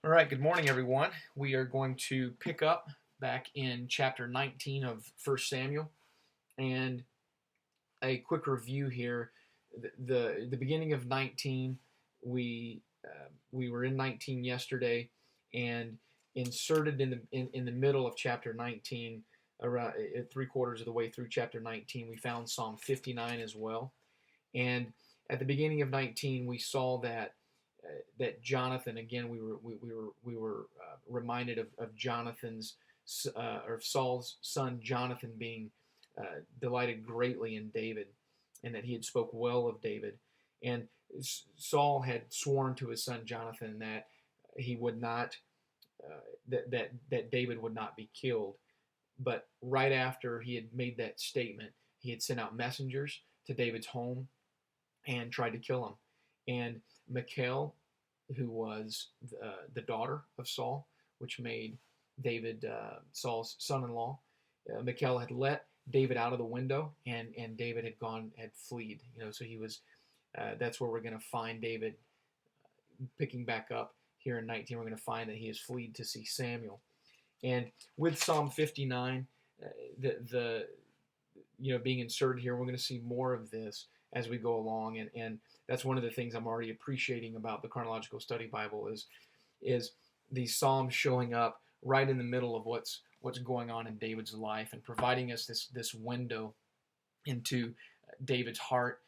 All right, good morning, everyone. We are going to pick up back in chapter 19 of 1 Samuel. And a quick review here. The beginning of 19, we were in 19 yesterday, and inserted in the middle of chapter 19, around 3/4 of the way through chapter 19, we found Psalm 59 as well. And at the beginning of 19, we saw that Jonathan, again, we were reminded of Jonathan's or Saul's son Jonathan being delighted greatly in David, and that he had spoke well of David. And Saul had sworn to his son Jonathan that he would not that David would not be killed. But right after he had made that statement, he had sent out messengers to David's home and tried to kill him. And Michal, who was the daughter of Saul, which made David Saul's son-in-law, Michal had let David out of the window, and David had fled. So he was. That's where we're going to find David picking back up here in 19. We're going to find that he has fled to see Samuel, and with Psalm 59, the being inserted here, we're going to see more of this as we go along, and that's one of the things I'm already appreciating about the Chronological Study Bible is these Psalms showing up right in the middle of what's going on in David's life, and providing us this window into David's heart.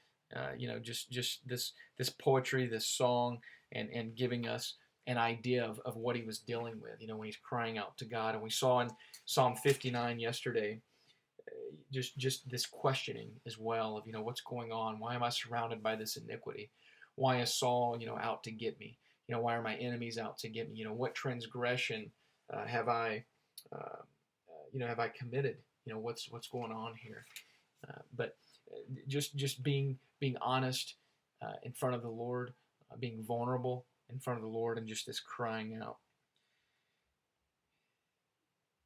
Just this poetry, this song, and giving us an idea of what he was dealing with. When he's crying out to God, and we saw in Psalm 59 yesterday, just this questioning as well of what's going on. Why am I surrounded by this iniquity? Why is Saul out to get me? Why are my enemies out to get me? What transgression have I committed? What's going on here? But just being honest in front of the Lord, being vulnerable in front of the Lord, and just this crying out.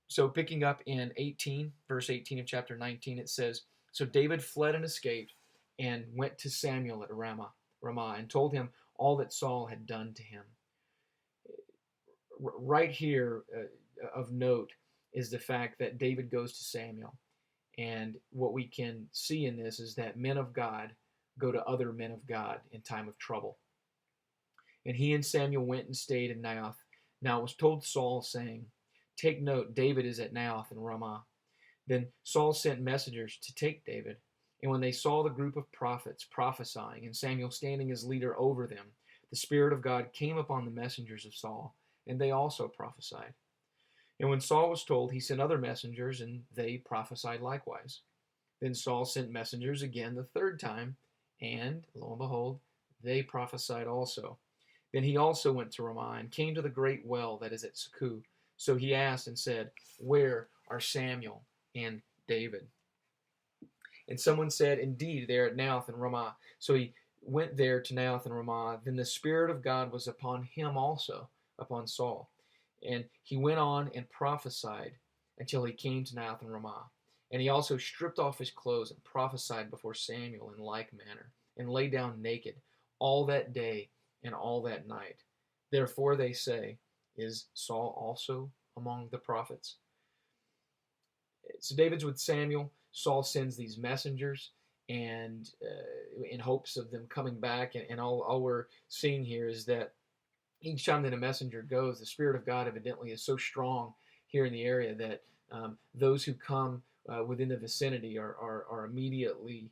So picking up in 18, verse 18 of chapter 19, it says, "So David fled and escaped, and went to Samuel at Ramah, and told him all that Saul had done to him." Right here, of note, is the fact that David goes to Samuel. And what we can see in this is that men of God go to other men of God in time of trouble. And he and Samuel went and stayed in Naioth. Now it was told Saul, saying, "Take note, David is at Naioth in Ramah." Then Saul sent messengers to take David. And when they saw the group of prophets prophesying, and Samuel standing as leader over them, the Spirit of God came upon the messengers of Saul, and they also prophesied. And when Saul was told, he sent other messengers, and they prophesied likewise. Then Saul sent messengers again the third time, and lo and behold, they prophesied also. Then he also went to Ramah, and came to the great well that is at Seku. So he asked and said, "Where are Samuel and David?" And someone said, "Indeed, they are at Naioth and Ramah." So he went there to Naioth and Ramah. Then the Spirit of God was upon him also, upon Saul. And he went on and prophesied until he came to Naioth and Ramah. And he also stripped off his clothes and prophesied before Samuel in like manner, and lay down naked all that day and all that night. Therefore they say, "Is Saul also among the prophets?" So David's with Samuel. Saul sends these messengers, and in hopes of them coming back. And all we're seeing here is that each time that a messenger goes, the Spirit of God evidently is so strong here in the area that those who come within the vicinity are immediately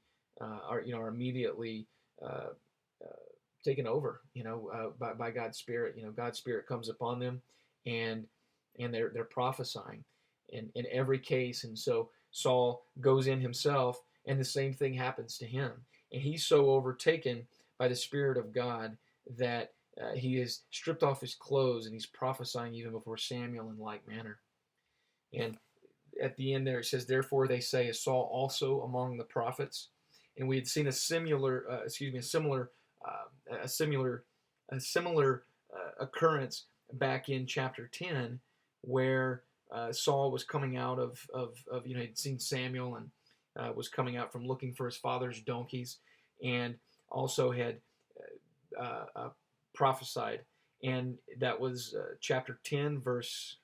taken over, by God's Spirit. God's Spirit comes upon them, and they're prophesying in every case. And so Saul goes in himself, and the same thing happens to him. And he's so overtaken by the Spirit of God that he has stripped off his clothes, and he's prophesying even before Samuel in like manner. And at the end there it says, "Therefore they say, is Saul also among the prophets?" And we had seen a similar occurrence back in chapter 10, where Saul was coming out of he'd seen Samuel, and was coming out from looking for his father's donkeys, and also had prophesied. And that was chapter 10, verse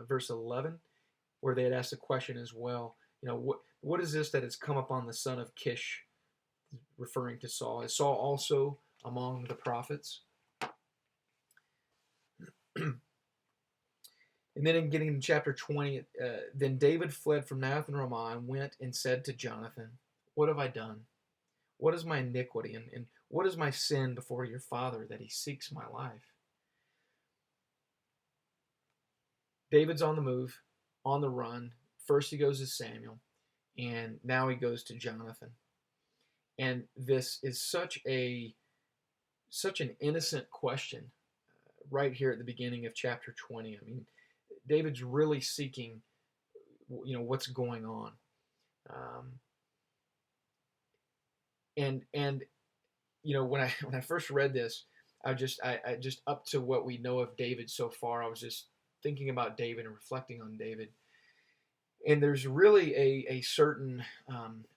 11, where they had asked a question as well. What is this that has come upon the son of Kish, referring to Saul? Is Saul also among the prophets? And then in getting to chapter 20, then David fled from Nahath and Ramah and went and said to Jonathan, what have I done? What is my iniquity, and what is my sin before your father that he seeks my life? David's on the move, on the run. First he goes to Samuel, and now he goes to Jonathan. And this is such an innocent question right here at the beginning of chapter 20. I mean, David's really seeking, what's going on. And when I first read this, I just up to what we know of David so far, I was just thinking about David and reflecting on David. And there's really a certain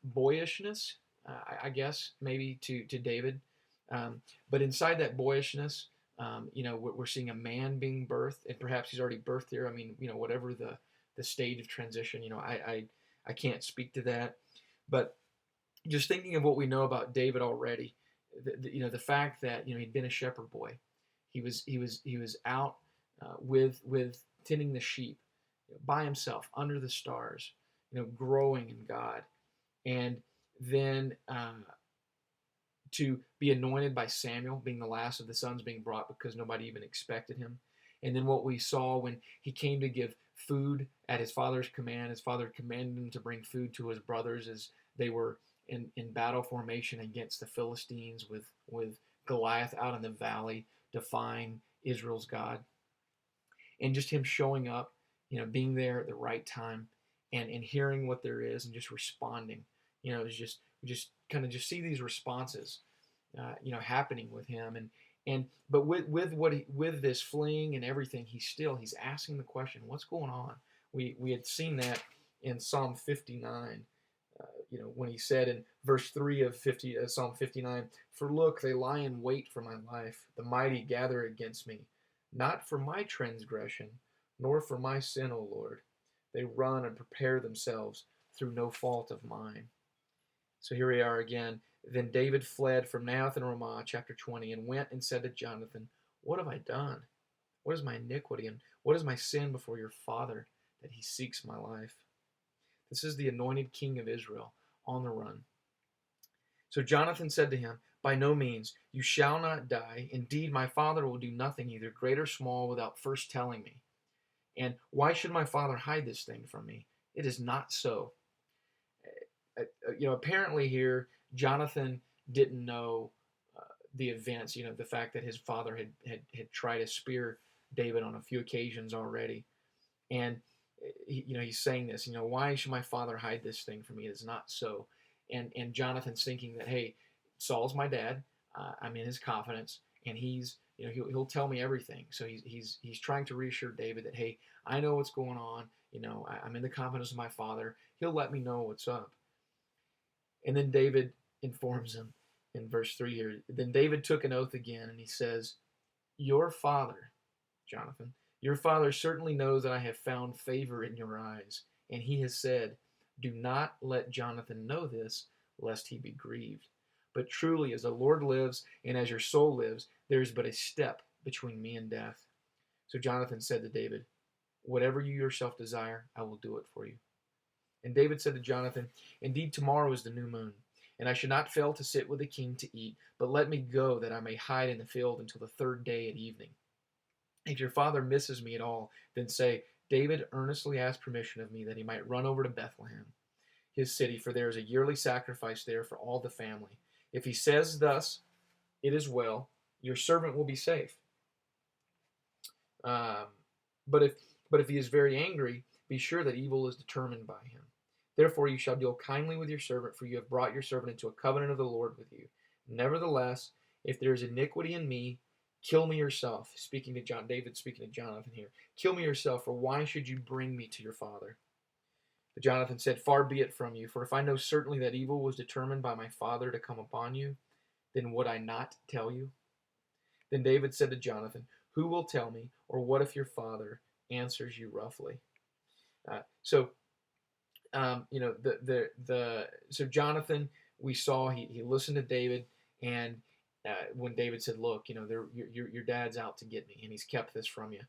boyishness, I guess, maybe to David. But inside that boyishness, we're seeing a man being birthed, and perhaps he's already birthed there. I mean, whatever the stage of transition, I can't speak to that. But just thinking of what we know about David already, the fact that he'd been a shepherd boy, he was out with tending the sheep by himself under the stars, growing in God, and then to be anointed by Samuel, being the last of the sons being brought because nobody even expected him. And then what we saw when he came to give food at his father's command, his father commanded him to bring food to his brothers as they were in battle formation against the Philistines with Goliath out in the valley defying Israel's God. And just him showing up, being there at the right time and hearing what there is and just responding. It's just we just kind of just see these responses, happening with him, but with this fleeing and everything, he's asking the question, what's going on? We had seen that in Psalm 59, when he said in verse 3 of Psalm 59, for look, they lie in wait for my life, the mighty gather against me, not for my transgression, nor for my sin, O Lord. They run and prepare themselves through no fault of mine. So here we are again. Then David fled from Nahath and Ramah, chapter 20, and went and said to Jonathan, what have I done? What is my iniquity, and what is my sin before your father, that he seeks my life? This is the anointed king of Israel on the run. So Jonathan said to him, by no means, you shall not die. Indeed, my father will do nothing, either great or small, without first telling me. And why should my father hide this thing from me? It is not so. Apparently here, Jonathan didn't know the events, the fact that his father had tried to spear David on a few occasions already. And, he's saying this, why should my father hide this thing from me? It is not so. And Jonathan's thinking that, hey, Saul's my dad. I'm in his confidence, and he's, he'll tell me everything. So he's trying to reassure David that, hey, I know what's going on. I'm in the confidence of my father. He'll let me know what's up. And then David informs him in verse 3 here. Then David took an oath again, and he says, your father, Jonathan, your father certainly knows that I have found favor in your eyes. And he has said, do not let Jonathan know this, lest he be grieved. But truly, as the Lord lives, and as your soul lives, there is but a step between me and death. So Jonathan said to David, whatever you yourself desire, I will do it for you. And David said to Jonathan, indeed, tomorrow is the new moon, and I should not fail to sit with the king to eat, but let me go that I may hide in the field until the third day at evening. If your father misses me at all, then say, David earnestly asked permission of me that he might run over to Bethlehem, his city, for there is a yearly sacrifice there for all the family. If he says thus, it is well, your servant will be safe. But if he is very angry, be sure that evil is determined by him. Therefore you shall deal kindly with your servant, for you have brought your servant into a covenant of the Lord with you. Nevertheless, if there is iniquity in me, kill me yourself. David speaking to Jonathan here. Kill me yourself, for why should you bring me to your father? But Jonathan said, far be it from you, for if I know certainly that evil was determined by my father to come upon you, then would I not tell you? Then David said to Jonathan, Who will tell me? Or what if your father answers you roughly? So so Jonathan, we saw he listened to David, and when David said, "Look, your dad's out to get me, and he's kept this from you."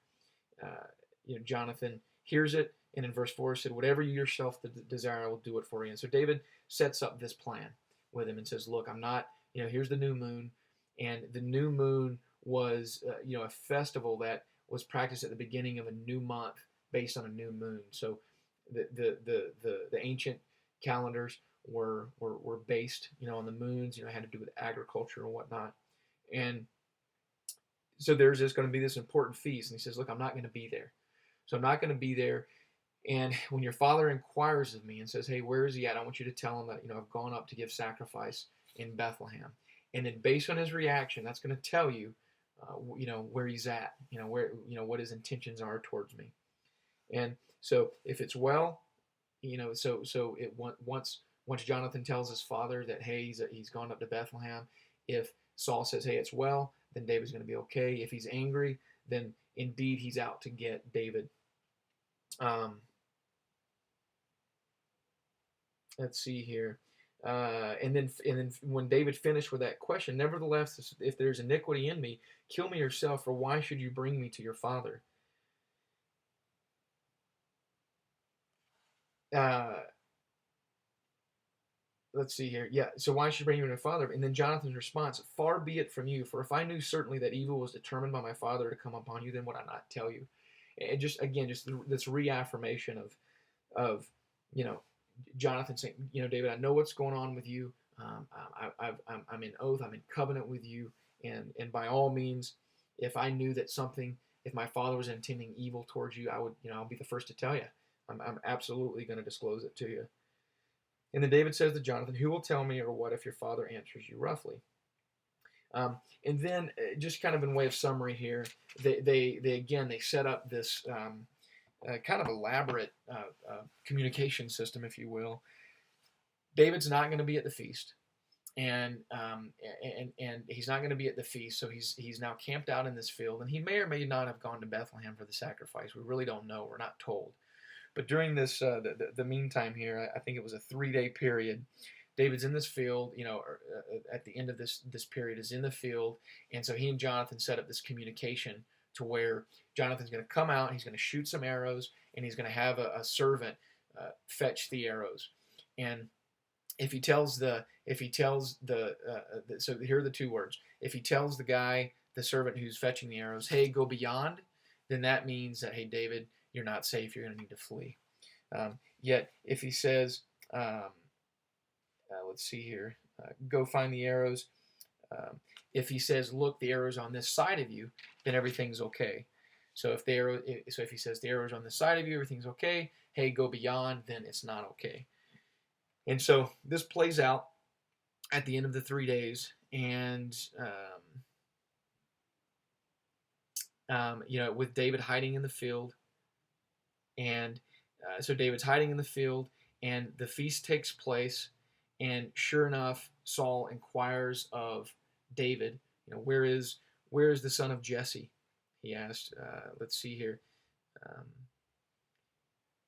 Jonathan hears it, and in verse 4 said, "Whatever you yourself desire, I will do it for you." And so David sets up this plan with him and says, "Look, I'm not. Here's the new moon, and the new moon was a festival that was practiced at the beginning of a new month based on a new moon. So the ancient calendars were based on the moons. Had to do with agriculture and whatnot, and so there's just going to be this important feast. And he says, "Look, I'm not going to be there. So I'm not going to be there. And when your father inquires of me and says, 'Hey, where is he at?' I want you to tell him that I've gone up to give sacrifice in Bethlehem." And then based on his reaction, that's going to tell you, where he's at, where what his intentions are towards me. And so if it's well, so it once Jonathan tells his father that, hey, he's gone up to Bethlehem. If Saul says, hey, it's well, then David's going to be okay. If he's angry, then indeed he's out to get David. Let's see here. And then when David finished with that question, nevertheless, if there's iniquity in me, kill me yourself, for why should you bring me to your father? Let's see here. Yeah, so why should you bring me to your father? And then Jonathan's response, far be it from you, for if I knew certainly that evil was determined by my father to come upon you, then would I not tell you? And just this reaffirmation of Jonathan saying, David, I know what's going on with you. I'm in oath. I'm in covenant with you. And by all means, if I knew that if my father was intending evil towards you, I would, I'll be the first to tell you. I'm absolutely going to disclose it to you. And then David says to Jonathan, who will tell me, or what if your father answers you roughly? And then just kind of in way of summary here, they set up this kind of elaborate communication system, if you will. David's not going to be at the feast, and he's not going to be at the feast, so he's now camped out in this field, and he may or may not have gone to Bethlehem for the sacrifice. We really don't know. We're not told. But during this the meantime here, I think it was a 3-day period. David's in this field, at the end of this period is in the field, and so he and Jonathan set up this communication to where Jonathan's going to come out, he's going to shoot some arrows, and he's going to have a servant fetch the arrows. And if he tells so here are the two words. If he tells the servant who's fetching the arrows, hey, go beyond, then that means that, hey, David, you're not safe, you're going to need to flee. Yet if he says, let's see here, go find the arrows. If he says, look, the arrow's on this side of you, then everything's okay. So if he says the arrow's on the side of you, everything's okay. Hey, go beyond, then it's not okay. And so this plays out at the end of the 3 days, and with David hiding in the field, and so David's hiding in the field, and the feast takes place, and sure enough, Saul inquires of David, where is the son of Jesse? He asked. Let's see here.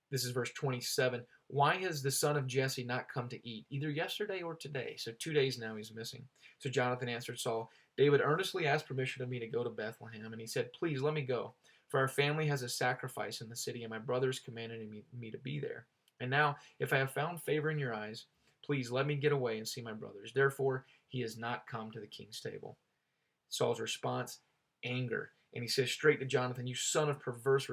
This is verse 27. Why has the son of Jesse not come to eat, either yesterday or today? So 2 days now he's missing. So Jonathan answered Saul, David earnestly asked permission of me to go to Bethlehem, and he said, please let me go, for our family has a sacrifice in the city, and my brothers commanded me to be there. And now, if I have found favor in your eyes, please let me get away and see my brothers. Therefore, he has not come to the king's table. Saul's response, anger. And he says straight to Jonathan, you son of a perverse,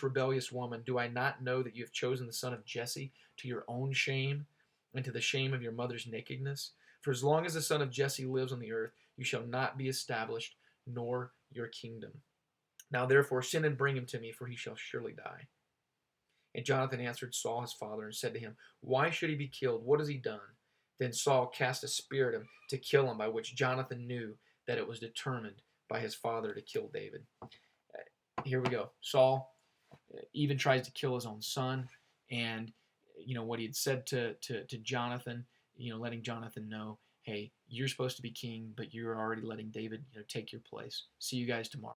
rebellious woman, do I not know that you have chosen the son of Jesse to your own shame and to the shame of your mother's nakedness? For as long as the son of Jesse lives on the earth, you shall not be established, nor your kingdom. Now therefore send and bring him to me, for he shall surely die. And Jonathan answered Saul his father and said to him, why should he be killed? What has he done? Then Saul cast a spear at him to kill him, by which Jonathan knew that it was determined by his father to kill David. Here we go. Saul even tries to kill his own son, and what he had said to Jonathan, letting Jonathan know, hey, you're supposed to be king, but you're already letting David, take your place. See you guys tomorrow.